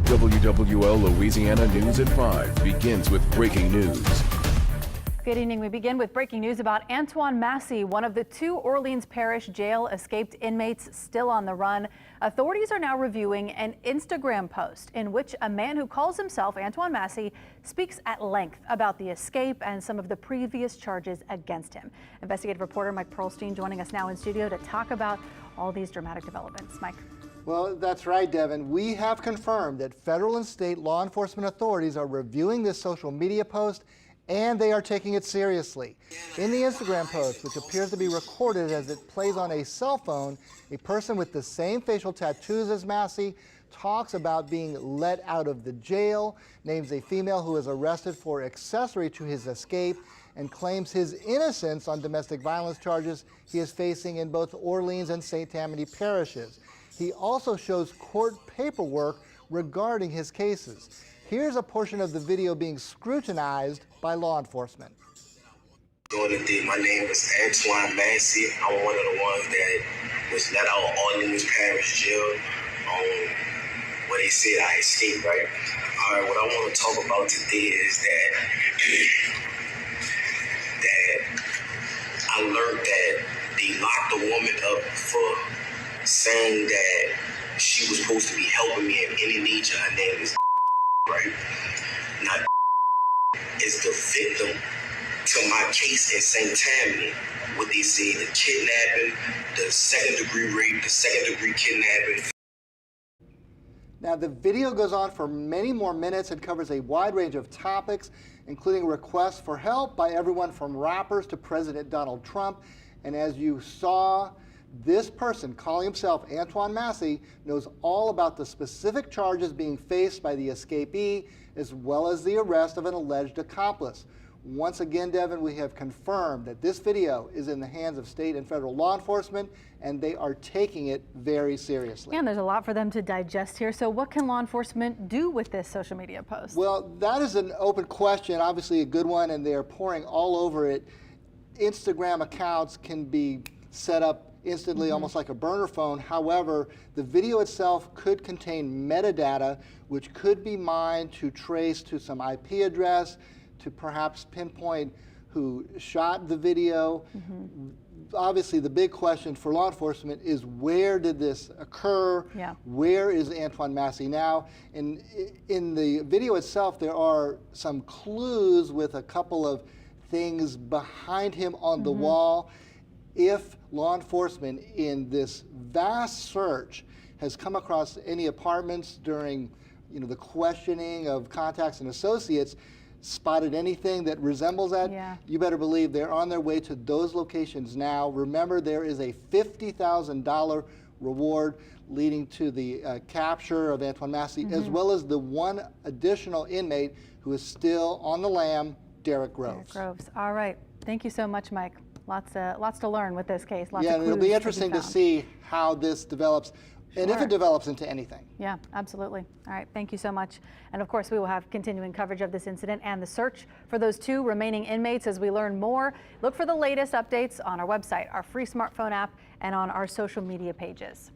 WWL Louisiana News at 5 begins with breaking news. Good evening. We begin with breaking news about Antoine Massey, one of the 2 Orleans Parish jail escaped inmates still on the run. Authorities are now reviewing an Instagram post in which a man who calls himself Antoine Massey speaks at length about the escape and some of the previous charges against him. Investigative reporter Mike Pearlstein joining us now in studio to talk about all these dramatic developments. Mike. Well, that's right, Devin. We have confirmed that federal and state law enforcement authorities are reviewing this social media post, and they are taking it seriously. In the Instagram post, which appears to be recorded as it plays on a cell phone, a person with the same facial tattoos as Massey talks about being let out of the jail, names a female who was arrested for accessory to his escape, and claims his innocence on domestic violence charges he is facing in both Orleans and St. Tammany parishes. He also shows court paperwork regarding his cases. Here's a portion of the video being scrutinized by law enforcement. My name is Antoine Massey. I'm one of the ones that was let out of Orleans Parish jail where they said I escaped, right? All right, what I want to talk about today is that I learned that they locked a woman up for saying that she was supposed to be helping me in any nature. Her name is right? Now is the victim to my case in St. Tammany. What they say, the kidnapping, the second-degree rape, the second-degree kidnapping. Now, the video goes on for many more minutes and covers a wide range of topics, including requests for help by everyone from rappers to President Donald Trump. And as you saw, this person, calling himself Antoine Massey, knows all about the specific charges being faced by the escapee, as well as the arrest of an alleged accomplice. Once again, Devin, we have confirmed that this video is in the hands of state and federal law enforcement, and they are taking it very seriously. And there's a lot for them to digest here. So what can law enforcement do with this social media post? Well, that is an open question, obviously a good one, and they're pouring all over it. Instagram accounts can be set up instantly, almost like a burner phone. However, the video itself could contain metadata, which could be mined to trace to some IP address, to perhaps pinpoint who shot the video. Obviously, the big question for law enforcement is, where did this occur? Where is Antoine Massey now? And in the video itself, there are some clues with a couple of things behind him on the wall. If law enforcement in this vast search has come across any apartments during the questioning of contacts and associates, spotted anything that resembles that, you better believe they're on their way to those locations now. Remember, there is a $50,000 reward leading to the capture of Antoine Massey, as well as the one additional inmate who is still on the lam, Derek Groves. All right. Thank you so much, Mike. Lots to learn with this case. Lots of and clues it'll be interesting to see how this develops, and if it develops into anything. Yeah, absolutely. All right, thank you so much. And of course, we will have continuing coverage of this incident and the search for those 2 remaining inmates as we learn more. Look for the latest updates on our website, our free smartphone app, and on our social media pages.